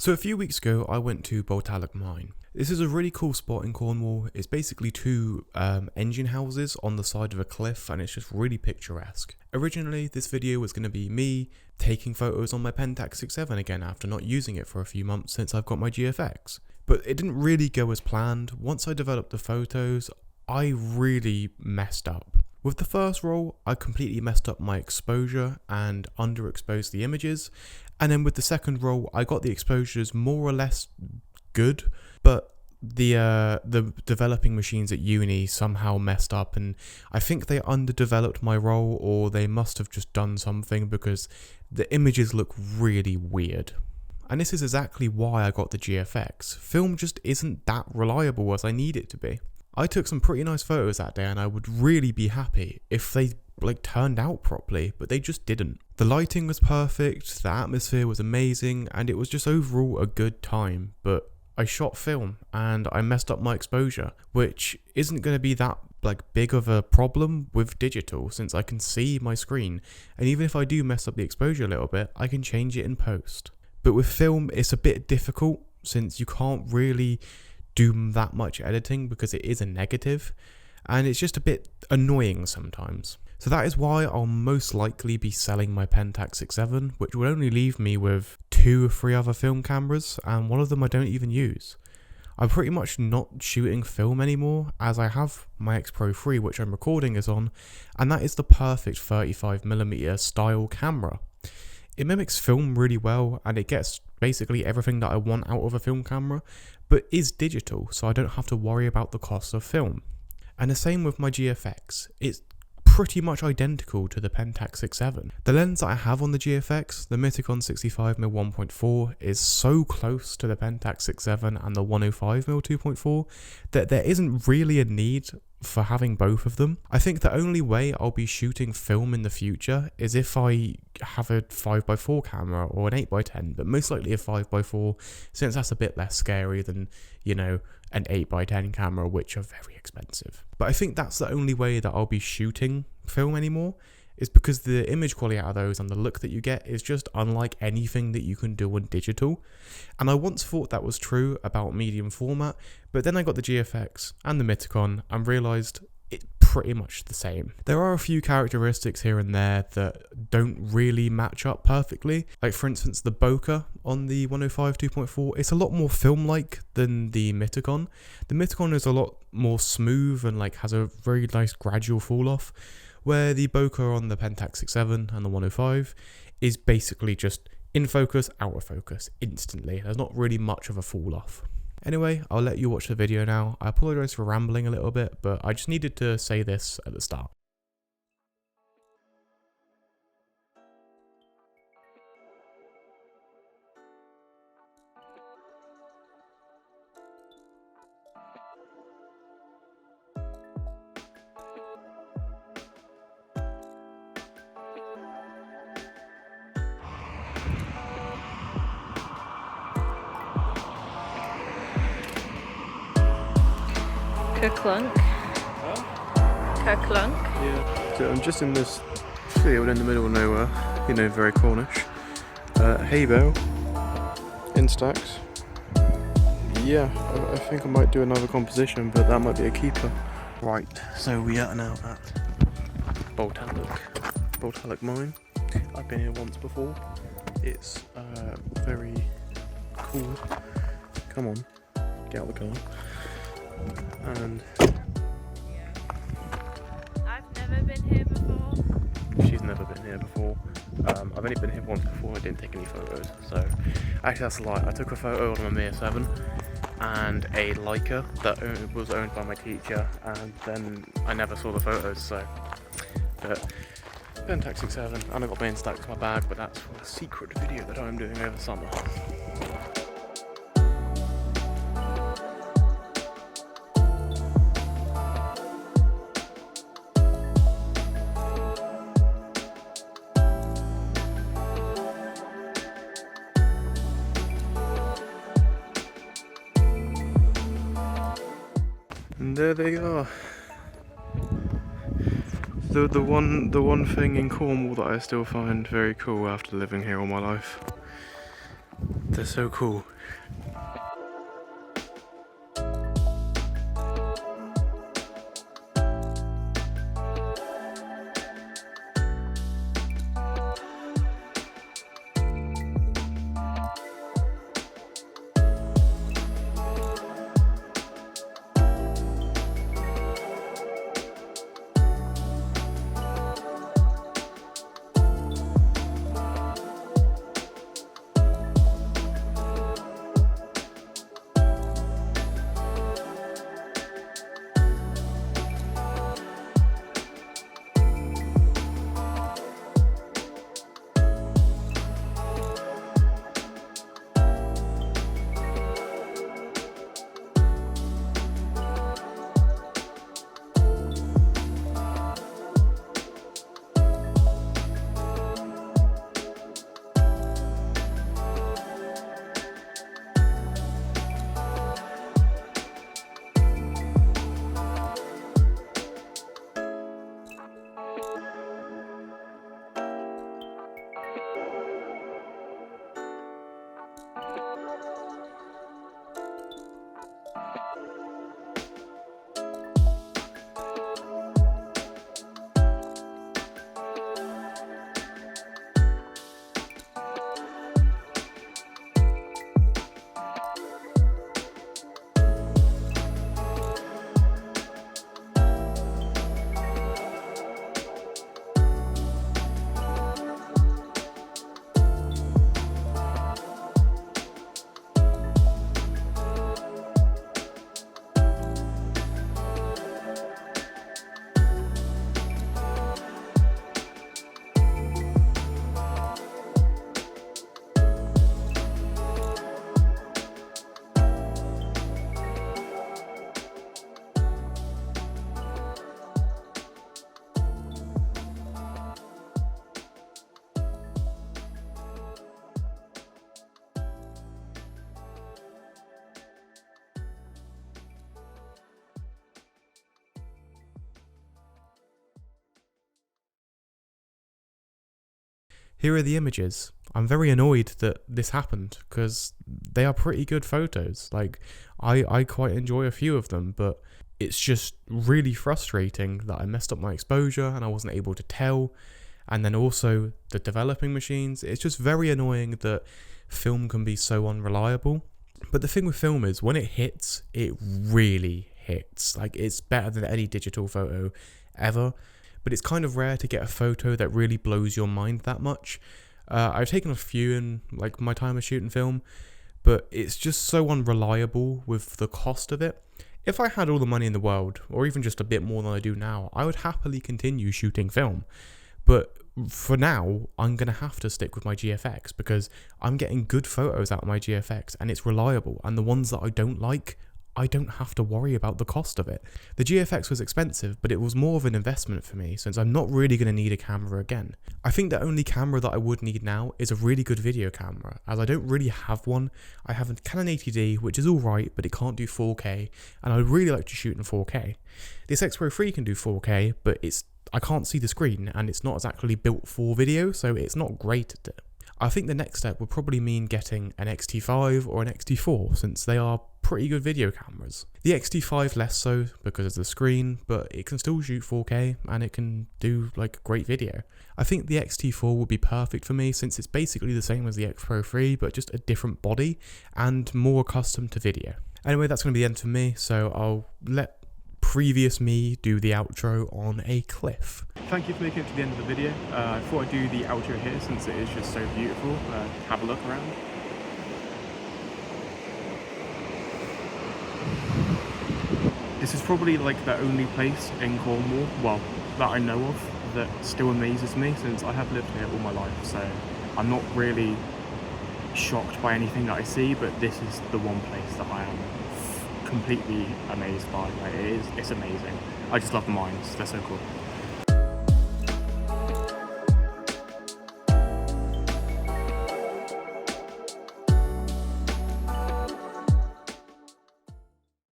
So a few weeks ago I went to Pentax Mine. This is a really cool spot in Cornwall. It's basically two engine houses on the side of a cliff, and it's just really picturesque. Originally this video was going to be me taking photos on my Pentax 6.7 again after not using it for a few months since I've got my GFX. But it didn't really go as planned. Once I developed the photos, I really messed up. With the first roll, I completely messed up my exposure and underexposed the images, and then with the second roll, I got the exposures more or less good, but the developing machines at uni somehow messed up, and I think they underdeveloped my roll, or they must have just done something because the images look really weird. And this is exactly why I got the GFX. Film just isn't that reliable as I need it to be. I took some pretty nice photos that day, and I would really be happy if they turned out properly, but they just didn't. The lighting was perfect, the atmosphere was amazing, and it was just overall a good time, but I shot film and I messed up my exposure, which isn't going to be that big of a problem with digital since I can see my screen, and even if I do mess up the exposure a little bit, I can change it in post. But with film it's a bit difficult since you can't really do that much editing because it is a negative, and it's just a bit annoying sometimes. So that is why I'll most likely be selling my Pentax 6.7, which will only leave me with 2 or 3 other film cameras, and one of them I don't even use. I'm pretty much not shooting film anymore, as I have my X Pro 3 which I'm recording this on, and that is the perfect 35mm style camera. It mimics film really well, and it gets basically everything that I want out of a film camera, but is digital, so I don't have to worry about the cost of film. And the same with my GFX. It's pretty much identical to the Pentax 6.7. The lens that I have on the GFX, the Miticon 65mm 1.4, is so close to the Pentax 6.7 and the 105mm 2.4 that there isn't really a need for having both of them. I think the only way I'll be shooting film in the future is if I have a 5x4 camera or an 8x10, but most likely a 5x4 since that's a bit less scary than, an 8x10 camera, which are very expensive. But I think that's the only way that I'll be shooting film anymore, is because the image quality out of those and the look that you get is just unlike anything that you can do on digital. And I once thought that was true about medium format, but then I got the GFX and the Miticon and realised it's pretty much the same. There are a few characteristics here and there that don't really match up perfectly. Like for instance the bokeh on the 105 2.4, it's a lot more film-like than the Miticon. The Miticon is a lot more smooth and has a very nice gradual fall off, where the bokeh on the Pentax 6.7 and the 105 is basically just in focus, out of focus, instantly. There's not really much of a fall off. Anyway, I'll let you watch the video now. I apologise for rambling a little bit, but I just needed to say this at the start. Kerklunk. Huh? Kerklunk. Yeah. So I'm just in this field in the middle of nowhere, very Cornish. Hay bale, Instax. Yeah, I think I might do another composition, but that might be a keeper. Right, so we are now at Pentax Mine. I've been here once before. It's very cool. Come on, get out of the car. And I've never been here before. she's never been here before. I've only been here once before. I didn't take any photos, so actually that's a lie. I took a photo on a Mir 7 and a Leica that was owned by my teacher, and then I never saw the photos. So, but Pentax 6.7, and I got my Instax in my bag, but that's for a secret video that I'm doing over summer. And there they are. The one thing in Cornwall that I still find very cool after living here all my life. They're so cool. Here are the images. I'm very annoyed that this happened because they are pretty good photos. Like, I quite enjoy a few of them, but it's just really frustrating that I messed up my exposure and I wasn't able to tell. And then also the developing machines. It's just very annoying that film can be so unreliable. But the thing with film is when it hits, it really hits. Like, it's better than any digital photo ever. But it's kind of rare to get a photo that really blows your mind that much. I've taken a few in like my time of shooting film, but it's just so unreliable with the cost of it. If I had all the money in the world, or even just a bit more than I do now, I would happily continue shooting film. But for now, I'm going to have to stick with my GFX because I'm getting good photos out of my GFX and it's reliable. And the ones that I don't like, I don't have to worry about the cost of it. The GFX was expensive, but it was more of an investment for me since I'm not really going to need a camera again. I think the only camera that I would need now is a really good video camera, as I don't really have one. I have a Canon 80D, which is alright, but it can't do 4K, and I'd really like to shoot in 4K. This X Pro 3 can do 4K, but I can't see the screen, and it's not exactly built for video, so it's not great at it. I think the next step would probably mean getting an X-T5 or an X-T4 since they are pretty good video cameras. The X-T5 less so because of the screen, but it can still shoot 4K and it can do like great video. I think the X-T4 would be perfect for me since it's basically the same as the X Pro 3 but just a different body and more accustomed to video. Anyway, that's going to be the end for me, so I'll let previous me do the outro on a cliff. Thank you for making it to the end of the video. I thought I'd do the outro here since it is just so beautiful. Have a look around. This is probably like the only place in Cornwall, well, that I know of, that still amazes me since I have lived here all my life, so I'm not really shocked by anything that I see, but this is the one place that I am completely amazed by. Like, it's amazing. I just love the mines, they're so cool.